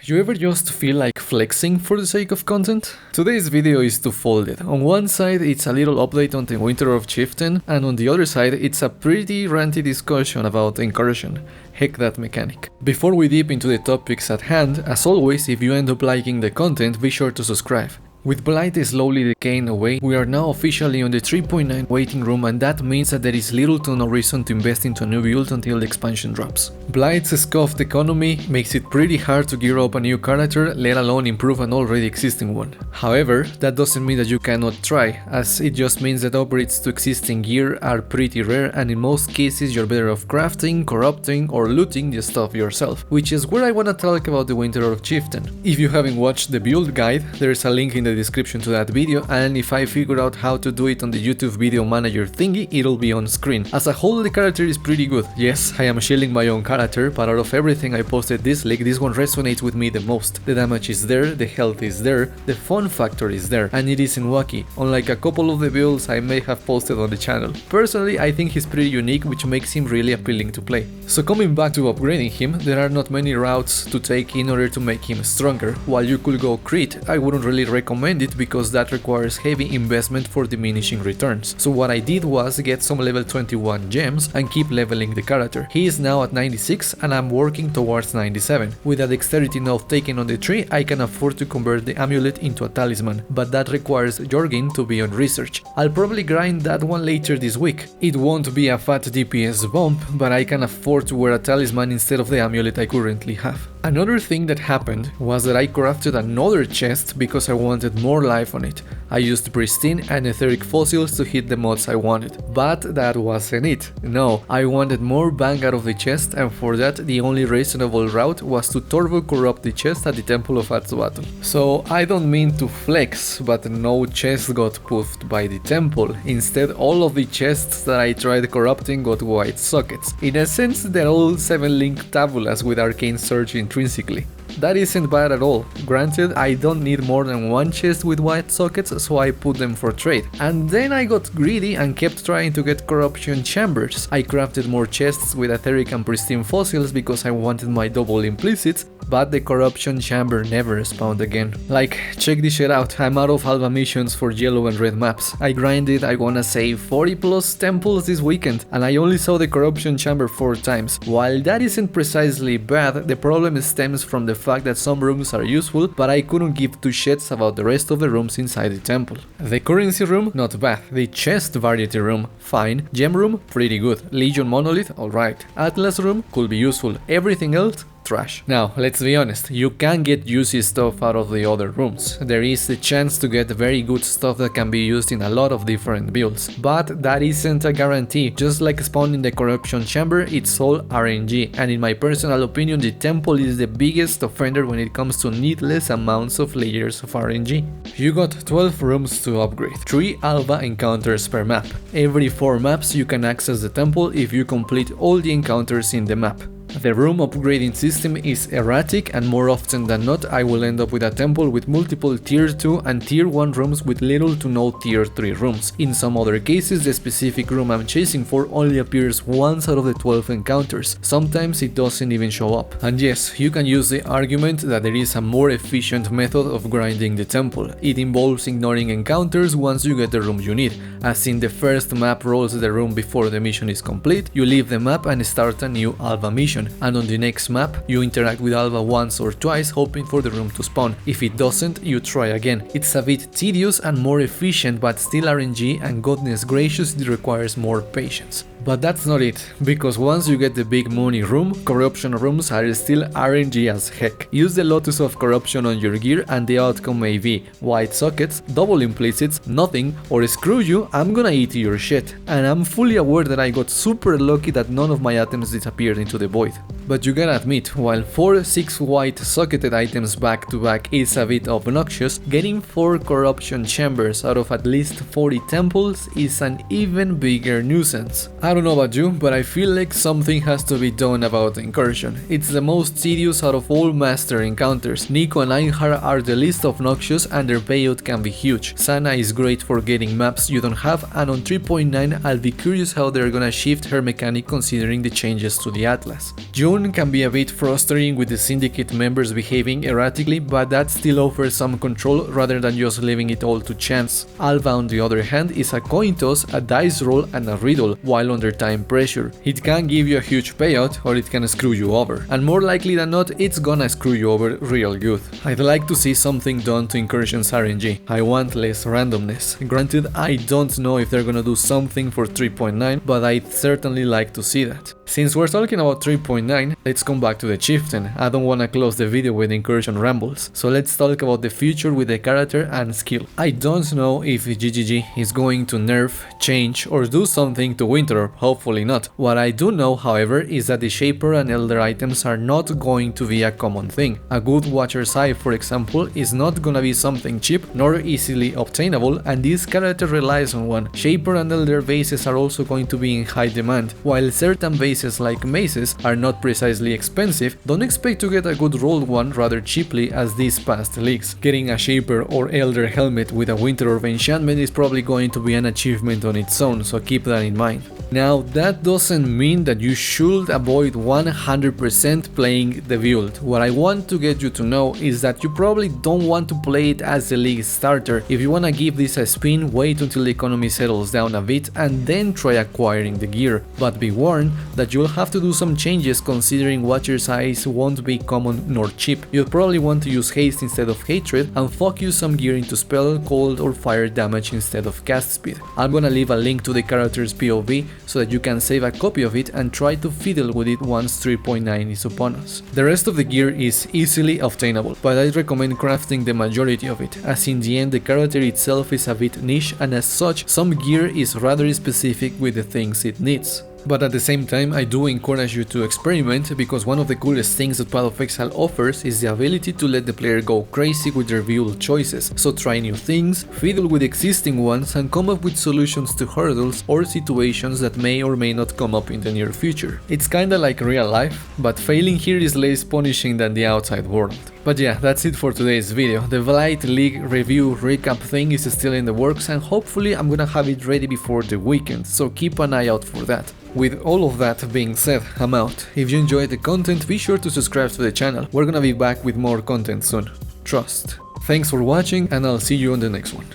You ever just feel like flexing for the sake of content? Today's video is two-folded. On one side it's a little update on the Orb Chieftain, and on the other side it's a pretty ranty discussion about Incursion. Heck that mechanic. Before we deep into the topics at hand, as always, if you end up liking the content, be sure to subscribe. With Blight slowly decaying away, we are now officially on the 3.9 waiting room, and that means that there is little to no reason to invest into a new build until the expansion drops. Blight's scuffed economy makes it pretty hard to gear up a new character, let alone improve an already existing one. However, that doesn't mean that you cannot try, as it just means that upgrades to existing gear are pretty rare, and in most cases you're better off crafting, corrupting, or looting the stuff yourself, which is where I wanna talk about the Orb Chieftain. If you haven't watched the build guide, there's a link in the description to that video, and if I figure out how to do it on the YouTube video manager thingy, it'll be on screen. As a whole, the character is pretty good. Yes, I am shilling my own character, but out of everything I posted this league, this one resonates with me the most. The damage is there, the health is there, the fun factor is there, and it isn't wacky, unlike a couple of the builds I may have posted on the channel. Personally, I think he's pretty unique, which makes him really appealing to play. So coming back to upgrading him, there are not many routes to take in order to make him stronger. While you could go crit, I wouldn't really recommend it because that requires heavy investment for diminishing returns. So what I did was get some level 21 gems and keep leveling the character. He is now at 96 and I'm working towards 97. With a dexterity node taken on the tree, I can afford to convert the amulet into a talisman, but that requires Jorgin to be on research. I'll probably grind that one later this week. It won't be a fat DPS bump, but I can afford to wear a talisman instead of the amulet I currently have. Another thing that happened was that I crafted another chest because I wanted more life on it. I used pristine and etheric fossils to hit the mods I wanted. But that wasn't it. No, I wanted more bang out of the chest, and for that the only reasonable route was to turbo corrupt the chest at the Temple of Atsuatu. So I don't mean to flex, but no chest got poofed by the temple. Instead, all of the chests that I tried corrupting got white sockets. In a sense, they're all 7-link tabulas with arcane surge intrinsically. That isn't bad at all. Granted, I don't need more than one chest with white sockets, so I put them for trade. And then I got greedy and kept trying to get corruption chambers. I crafted more chests with etheric and pristine fossils because I wanted my double implicits, but the corruption chamber never spawned again. Like, check this shit out, I'm out of alpha missions for yellow and red maps. I grinded, I wanna say 40 plus temples this weekend, and I only saw the corruption chamber 4 times. While that isn't precisely bad, the problem stems from the fact that some rooms are useful, but I couldn't give two shits about the rest of the rooms inside the temple. The currency room, not bad. The chest variety room, fine. Gem room, pretty good. Legion monolith, alright. Atlas room, could be useful. Everything else, trash. Now, let's be honest, you can get juicy stuff out of the other rooms. There is the chance to get very good stuff that can be used in a lot of different builds, but that isn't a guarantee. Just like spawning the corruption chamber, it's all RNG, and in my personal opinion, the temple is the biggest offender when it comes to needless amounts of layers of RNG. You got 12 rooms to upgrade, 3 alpha encounters per map. Every 4 maps you can access the temple if you complete all the encounters in the map. The room upgrading system is erratic, and more often than not I will end up with a temple with multiple tier 2 and tier 1 rooms with little to no tier 3 rooms. In some other cases, the specific room I'm chasing for only appears once out of the 12 encounters. Sometimes it doesn't even show up. And yes, you can use the argument that there is a more efficient method of grinding the temple. It involves ignoring encounters once you get the room you need. As in, the first map rolls the room before the mission is complete, you leave the map and start a new alpha mission. And on the next map, you interact with Alva once or twice hoping for the room to spawn. If it doesn't, you try again. It's a bit tedious and more efficient, but still RNG, and goodness gracious, it requires more patience. But that's not it, because once you get the big money room, corruption rooms are still RNG as heck. Use the Lotus of Corruption on your gear and the outcome may be white sockets, double implicits, nothing, or screw you, I'm gonna eat your shit. And I'm fully aware that I got super lucky that none of my items disappeared into the void. But you gotta admit, while 4-6 white socketed items back to back is a bit obnoxious, getting 4 corruption chambers out of at least 40 temples is an even bigger nuisance. I don't know about you, but I feel like something has to be done about Incursion. It's the most tedious out of all master encounters. Nico and Einhar are the least obnoxious and their payout can be huge. Sana is great for getting maps you don't have, and on 3.9 I'll be curious how they're gonna shift her mechanic considering the changes to the Atlas. June can be a bit frustrating with the syndicate members behaving erratically, but that still offers some control rather than just leaving it all to chance. Alva on the other hand is a coin toss, a dice roll and a riddle while under time pressure. It can give you a huge payout or it can screw you over, and more likely than not it's gonna screw you over real good. I'd like to see something done to Incursion's RNG. I want less randomness. Granted, I don't know if they're gonna do something for 3.9, but I'd certainly like to see that. Since we're talking about 3.9, let's come back to the Chieftain. I don't wanna close the video with Incursion rambles, so let's talk about the future with the character and skill. I don't know if GGG is going to nerf, change or do something to Winter Orb, hopefully not. What I do know, however, is that the Shaper and Elder items are not going to be a common thing. A good Watcher's Eye, for example, is not gonna be something cheap nor easily obtainable, and this character relies on one. Shaper and Elder bases are also going to be in high demand. While certain bases like maces are not precisely expensive, don't expect to get a good rolled one rather cheaply as these past leaks. Getting a Shaper or Elder helmet with a Winter Orb enchantment is probably going to be an achievement on its own, so keep that in mind. Now, that doesn't mean that you should avoid 100% playing the build. What I want to get you to know is that you probably don't want to play it as the league starter. If you wanna give this a spin, wait until the economy settles down a bit and then try acquiring the gear. But be warned that you'll have to do some changes considering Watcher's Eyes won't be common nor cheap. You'll probably want to use haste instead of hatred and focus some gear into spell, cold or fire damage instead of cast speed. I'm gonna leave a link to the character's POV so that you can save a copy of it and try to fiddle with it once 3.9 is upon us. The rest of the gear is easily obtainable, but I recommend crafting the majority of it, as in the end the character itself is a bit niche and as such some gear is rather specific with the things it needs. But at the same time, I do encourage you to experiment, because one of the coolest things that Path of Exile offers is the ability to let the player go crazy with their build choices. So try new things, fiddle with existing ones and come up with solutions to hurdles or situations that may or may not come up in the near future. It's kinda like real life, but failing here is less punishing than the outside world. But yeah, that's it for today's video. The Blight League review recap thing is still in the works and hopefully I'm gonna have it ready before the weekend, so keep an eye out for that. With all of that being said, I'm out. If you enjoyed the content, be sure to subscribe to the channel. We're gonna be back with more content soon. Trust. Thanks for watching and I'll see you on the next one.